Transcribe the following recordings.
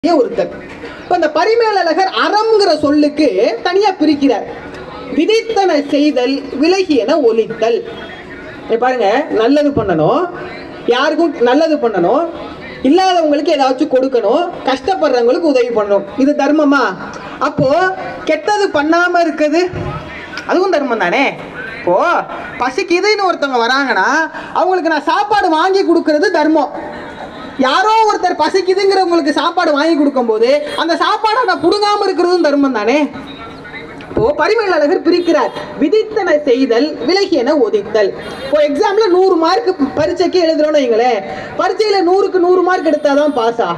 ஒருத்தர். இப்ப இந்த பரிமேலழகர் அறம்ங்கிற சொல்லுக்கு தனியா பிரிக்கிறார். விதித்தன செய்தல், விலகியன ஒழித்தல். பாருங்க, நல்லது பண்ணணும், யாருக்கும் நல்லது பண்ணணும், இல்லாதவங்களுக்கு ஏதாச்சும் கொடுக்கணும், கஷ்டப்படுறவங்களுக்கு உதவி பண்ணணும். இது தர்மமா? அப்போ கெட்டது பண்ணாம இருக்குது அதுவும் தர்மம் தானே. இப்போ பசிக்குதுன்னு ஒருத்தவங்க வராங்கன்னா அவங்களுக்கு நான் சாப்பாடு வாங்கி கொடுக்கறது தர்மம். யாரோ ஒருத்தர் பசிக்குதுங்கிறவங்களுக்கு சாப்பாடு வாங்கி கொடுக்கும் போது அந்த சாப்பாடை நான் புடுங்காம இருக்கிறதும் தர்மம் தானே. இப்போ பரிமேலழகர் பிரிக்கிறார். விதித்தன செய்தல், விலகியன ஒழித்தல். இப்போ எக்ஸாம்ல 100 மார்க் பரீட்சைக்கு எழுதுறோம்னு வைங்களேன், பரீட்சையில 100க்கு 100 மார்க் எடுத்தாதான் பாஸா?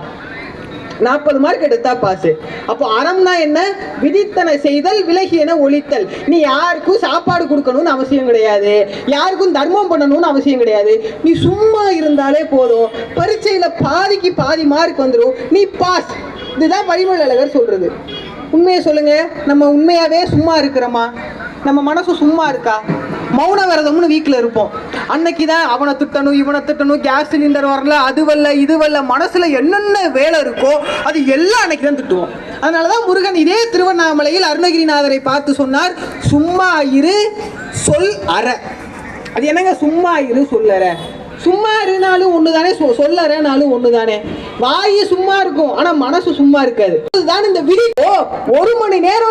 40 மார்க் எடுத்தா பாஸ். அப்போ அறம்னா என்ன? விதித்தன செய்தல், விலகியன ஒழித்தல். நீ யாருக்கும் சாப்பாடு கொடுக்கணும்னு அவசியம் கிடையாது, யாருக்கும் தர்மம் பண்ணணும்னு அவசியம் கிடையாது. நீ சும்மா இருந்தாலே போதும், பரீட்சையில பாதிக்கு பாதி மார்க் வந்துடும், நீ பாஸ். இதுதான் பரிமேலழகர் சொல்றது. உண்மையை சொல்லுங்க, நம்ம உண்மையாவே சும்மா இருக்கிறோமா? நம்ம மனசு சும்மா இருக்கா? மௌன விரதம்னு வீட்டில் இருப்போம். அன்னைக்கு தான் அவனை திட்டணும், இவனை திட்டணும், கேஸ் சிலிண்டர் வரல, அது வரல, இது வரல, மனசுல என்னென்ன வேலை இருக்கோ அது எல்லாம் அன்னைக்கு தான் திட்டுவோம். அதனாலதான் முருகன் இதே திருவண்ணாமலையில் அருணகிரிநாதரை பார்த்து சொன்னார், சும்மா இரு சொல் அற. அது என்னங்க சும்மா இரு சொல்லற? சும்மா இருந்தாலும் ஒண்ணுதானே, சொல்லறனாலும் ஒண்ணுதானே. வாயு சும்மா இருக்கும், ஆனா மனசு சும்மா இருக்காது. அதுதான் இந்த விதி. 1 மணி நேரம்